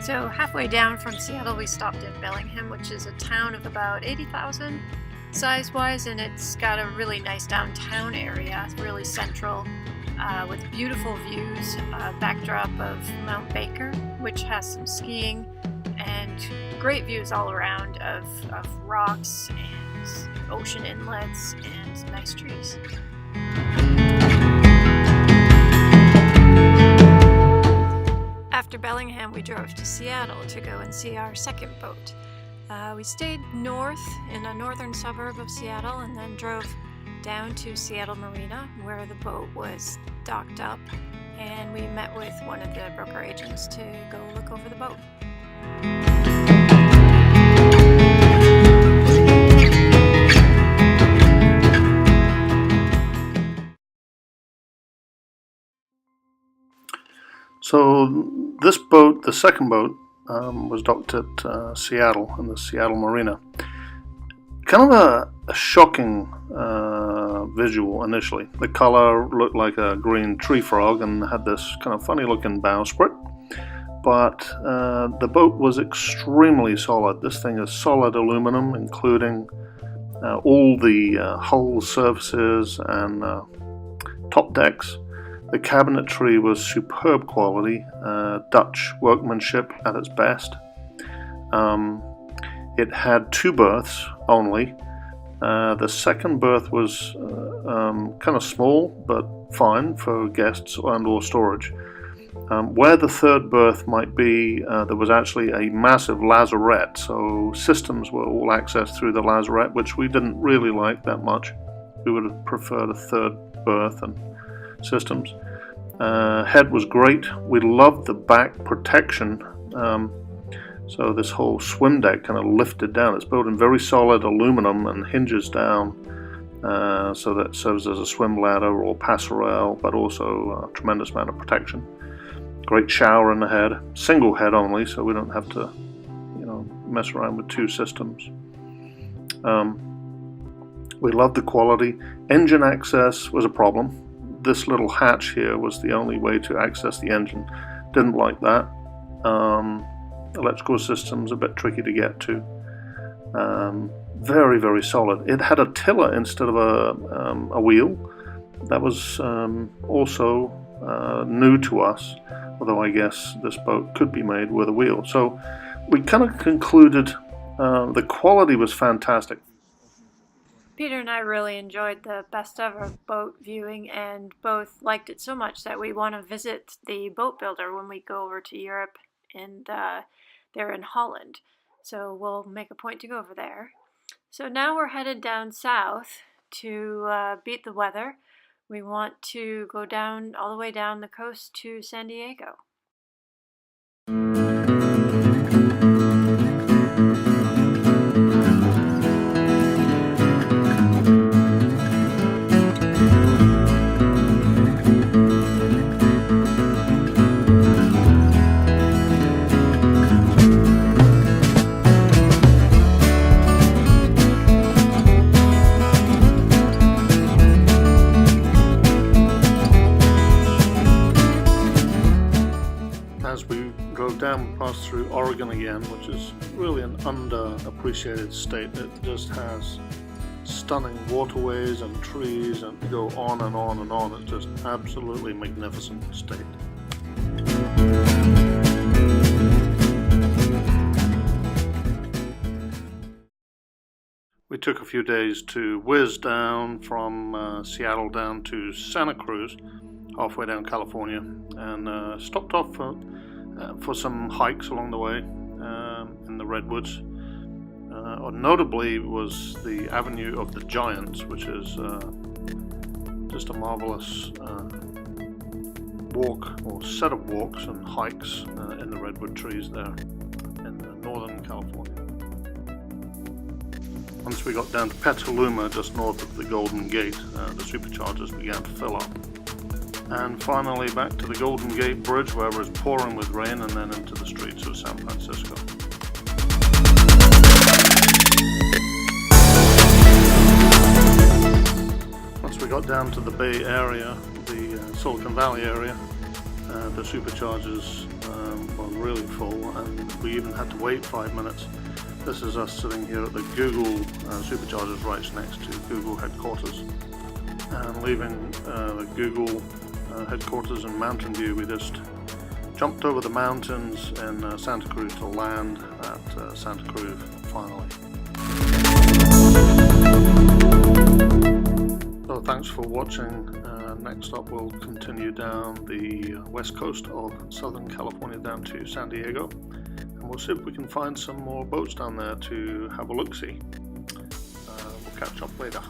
So halfway down from Seattle, we stopped in Bellingham, which is a town of about 80,000 size-wise, and it's got a really nice downtown area. It's really central, with beautiful views, backdrop of Mount Baker, which has some skiing, and great views all around of rocks and ocean inlets and some nice trees. After Bellingham, we drove to Seattle to go and see our second boat. We stayed north in a northern suburb of Seattle and then drove down to Seattle Marina where the boat was docked up, and we met with one of the broker agents to go look over the boat. So this boat, the second boat, was docked at Seattle, in the Seattle Marina. Kind of a shocking visual initially. The color looked like a green tree frog and had this kind of funny looking bowsprit. But the boat was extremely solid. This thing is solid aluminum, including all the hull surfaces and top decks. The cabinetry was superb quality, Dutch workmanship at its best. It had 2 berths only. The second berth was kind of small, but fine for guests and or storage. Where the third berth might be, there was actually a massive lazarette, so systems were all accessed through the lazarette, which we didn't really like that much. We would have preferred a third berth and systems. Head was great. We loved the back protection. So this whole swim deck kind of lifted down. It's built in very solid aluminum and hinges down, so that serves as a swim ladder or passerelle, but also a tremendous amount of protection. Great shower in the head, single head only, so we don't have to, mess around with 2 systems. We loved the quality. Engine access was a problem. This little hatch here was the only way to access the engine. Didn't like that. Electrical systems a bit tricky to get to. Very, very solid. It had a tiller instead of a wheel. That was also new to us, although I guess this boat could be made with a wheel. So we kind of concluded the quality was fantastic. Peter and I really enjoyed the Bestevaer boat viewing and both liked it so much that we want to visit the boat builder when we go over to Europe, and they're in Holland. So we'll make a point to go over there. So now we're headed down south to beat the weather. We want to go down all the way down the coast to San Diego. Down, we passed through Oregon again, which is really an underappreciated state. It just has stunning waterways and trees, and go on and on and on. It's just absolutely magnificent state. We took a few days to whiz down from Seattle down to Santa Cruz, halfway down California, and stopped off for some hikes along the way in the redwoods. Notably was the Avenue of the Giants, which is just a marvelous walk or set of walks and hikes in the redwood trees there in northern California. Once we got down to Petaluma, just north of the Golden Gate, the superchargers began to fill up. And finally back to the Golden Gate Bridge, where it was pouring with rain, and then into the streets of San Francisco. Once we got down to the Bay Area, the Silicon Valley area, the superchargers were really full, and we even had to wait 5 minutes. This is us sitting here at the Google superchargers right next to Google headquarters. And leaving the Google headquarters in Mountain View, we just jumped over the mountains in Santa Cruz to land at Santa Cruz finally. So thanks for watching. Next up we'll continue down the west coast of Southern California down to San Diego, and we'll see if we can find some more boats down there to have a look-see. We'll catch up later.